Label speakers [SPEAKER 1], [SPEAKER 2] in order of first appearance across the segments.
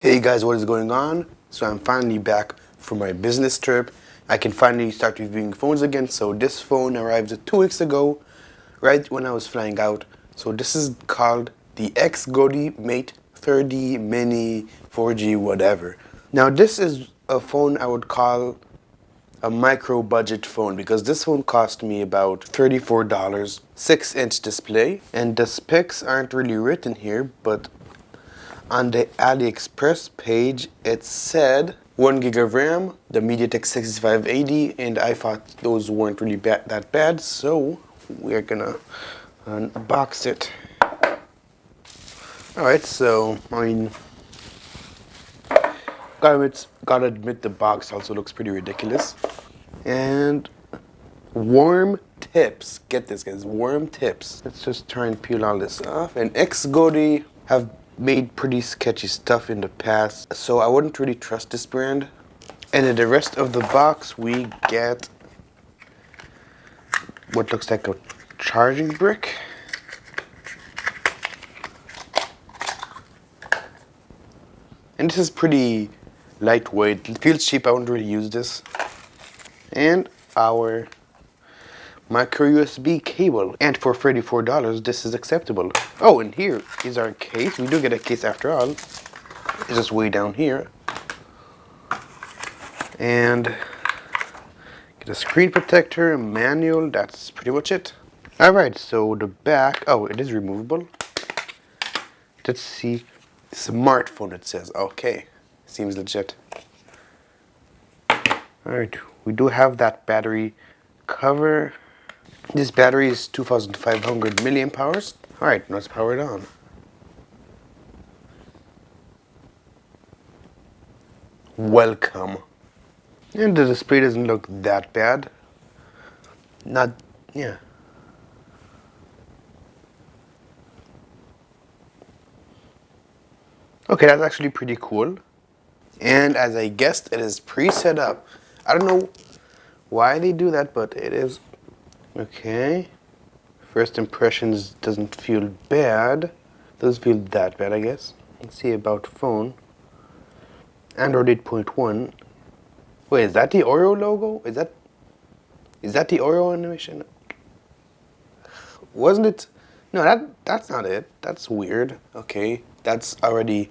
[SPEAKER 1] Hey guys, what is going on? So I'm finally back from my business trip. I can finally start reviewing phones again. So this phone arrived 2 weeks ago, right when I was flying out. So this is called the XGODY Mate 30 Mini 4G whatever. Now this is a phone I would call a micro budget phone because this phone cost me about $34, 6-inch display, and the specs aren't really written here, but on the AliExpress page, it said 1 gig of RAM, the MediaTek 6580, and I thought those weren't really that bad, so we're gonna unbox it. Alright, so, gotta admit the box also looks pretty ridiculous. And worm tips. Get this, guys, worm tips. Let's just try and peel all this off. And XGODY have made pretty sketchy stuff in the past, so I wouldn't really trust this brand. And in the rest of the box, we get what looks like a charging brick. And this is pretty lightweight. It feels cheap. I wouldn't really use this. And our micro USB cable, and for $34 this is acceptable. Oh, and here is our case. We do get a case after all. It's just way down here. And get a screen protector, a manual, that's pretty much it. Alright, so the back, oh, it is removable. Let's see. Smartphone, it says. Okay, seems legit. Alright, we do have that battery cover. This battery is 2,500 milliamp hours. Alright, let's power it on. Welcome. And the display doesn't look that bad. Yeah. Okay, that's actually pretty cool. And as I guessed, it is pre-set up. I don't know why they do that, but it is. Okay. First impressions doesn't feel bad. Doesn't feel that bad, I guess. Let's see about phone. Android 8.1. Wait, is that the Oreo logo? Is that the Oreo animation? Wasn't it? No, that's not it. That's weird. Okay, that's already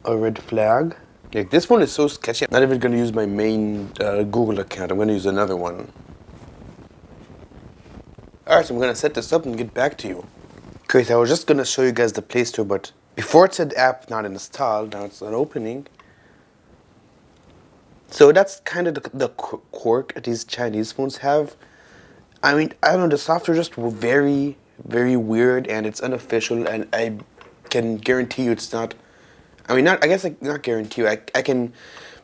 [SPEAKER 1] a red flag. Like, this one is so sketchy. I'm not even gonna use my main Google account. I'm gonna use another one. Alright, so I'm gonna set this up and get back to you. Okay, so I was just gonna show you guys the Play Store, but before it said app not installed, now it's not opening. So that's kind of the quirk these Chinese phones have. I mean, I don't know, the software just very, very weird, and it's unofficial, and I can guarantee you it's not. I mean, I guess not guarantee you. I can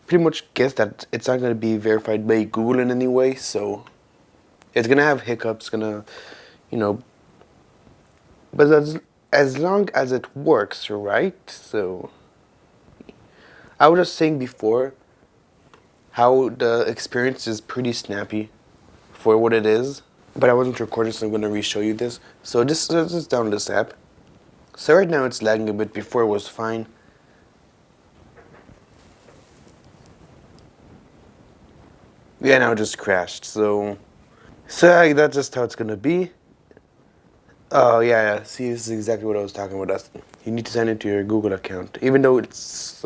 [SPEAKER 1] pretty much guess that it's not going to be verified by Google in any way, so it's going to have hiccups, you know, but as long as it works, right? So I was just saying before how the experience is pretty snappy for what it is, but I wasn't recording, so I'm going to re-show you this. So just download this app. So right now it's lagging a bit. Before it was fine. Yeah, now it just crashed. So that's just how it's going to be. Oh yeah, see, this is exactly what I was talking about. You need to sign into your Google account, even though it's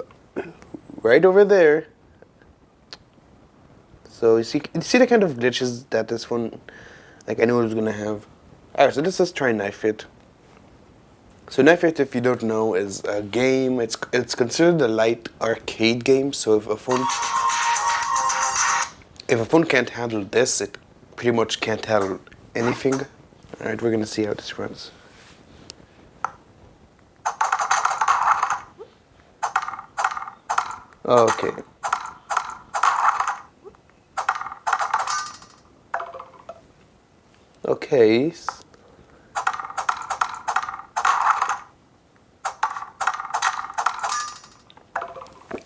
[SPEAKER 1] right over there. So you see the kind of glitches that this one, like, I knew it was gonna have. Alright, so let's just try Knife Fit. So Knife Fit, if you don't know, is a game. It's considered a light arcade game. So if a phone can't handle this, it pretty much can't handle anything. Alright, we're gonna see how this runs. Okay. Okay.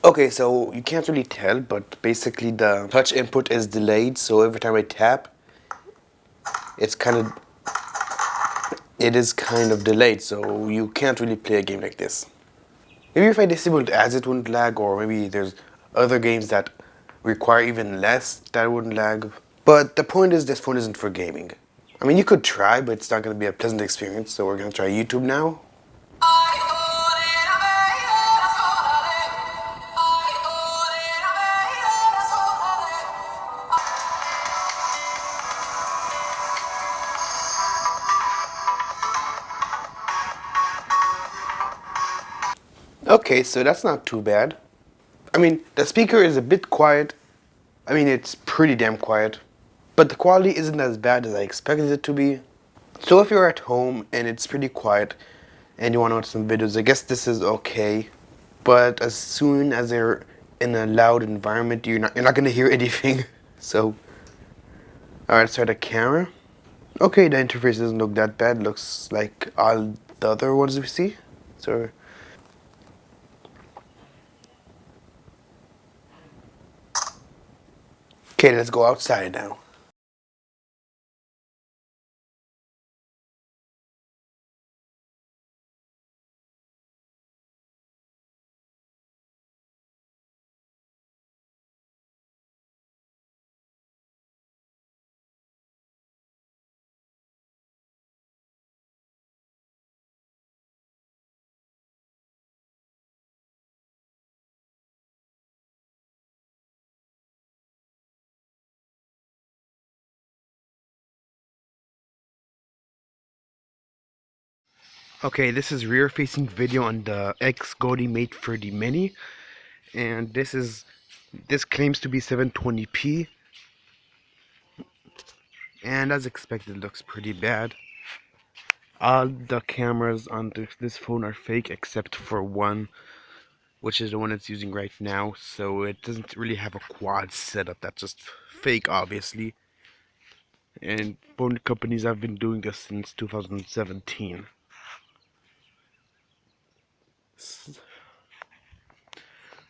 [SPEAKER 1] Okay, so you can't really tell, but basically the touch input is delayed, so every time I tap, it is kind of delayed, so you can't really play a game like this. Maybe if I disabled ads it wouldn't lag, or maybe there's other games that require even less that wouldn't lag. But the point is, this phone isn't for gaming. I mean, you could try, but it's not going to be a pleasant experience, so we're going to try YouTube now. Okay, so that's not too bad. I mean, the speaker is a bit quiet. I mean, it's pretty damn quiet. But the quality isn't as bad as I expected it to be. So if you're at home and it's pretty quiet and you want to watch some videos, I guess this is okay. But as soon as you're in a loud environment, you're not gonna hear anything. So, alright, start the camera. Okay, the interface doesn't look that bad. Looks like all the other ones we see. So, okay, let's go outside now. Okay, this is rear-facing video on the XGODY Mate 30 Mini, and this claims to be 720p, and as expected, looks pretty bad. All the cameras on this phone are fake except for one, which is the one it's using right now. So it doesn't really have a quad setup. That's just fake, obviously. And phone companies have been doing this since 2017.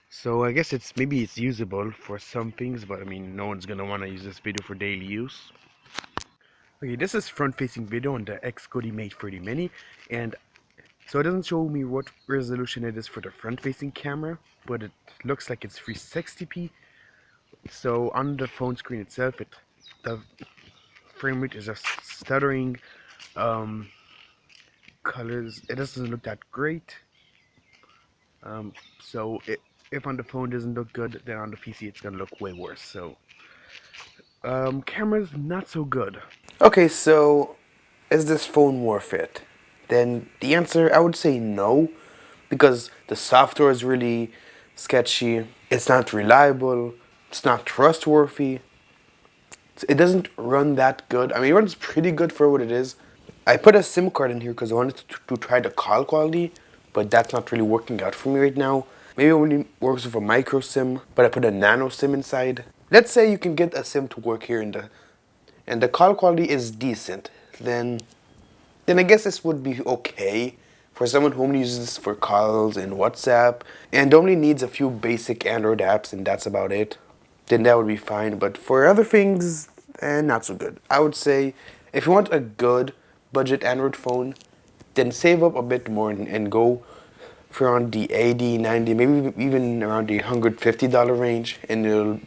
[SPEAKER 1] So I guess maybe it's usable for some things, but I mean, no one's gonna want to use this video for daily use. Okay, this is front-facing video on the XGODY Mate 30 Mini, and so it doesn't show me what resolution it is for the front-facing camera, but it looks like it's 360p. So on the phone screen itself, the frame rate is just stuttering. Colors, it doesn't look that great. So if on the phone doesn't look good, then on the PC it's gonna look way worse. So camera's not so good. Okay, so is this phone worth it? Then the answer, I would say no, because the software is really sketchy. It's not reliable. It's not trustworthy. It doesn't run that good. I mean, it runs pretty good for what it is. I put a SIM card in here because I wanted to try the call quality, but that's not really working out for me right now. Maybe it only works with a micro SIM, but I put a nano SIM inside. Let's say you can get a SIM to work here and the call quality is decent, then I guess this would be okay for someone who only uses this for calls and WhatsApp and only needs a few basic Android apps and that's about it. Then that would be fine. But for other things, not so good. I would say if you want a good budget Android phone, then save up a bit more and go for around the 80, 90, maybe even around the $150 range, and you'll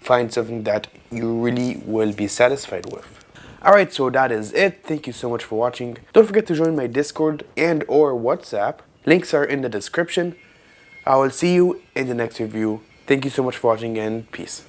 [SPEAKER 1] find something that you really will be satisfied with. Alright, so that is it. Thank you so much for watching. Don't forget to join my Discord and or WhatsApp. Links are in the description. I will see you in the next review. Thank you so much for watching and peace.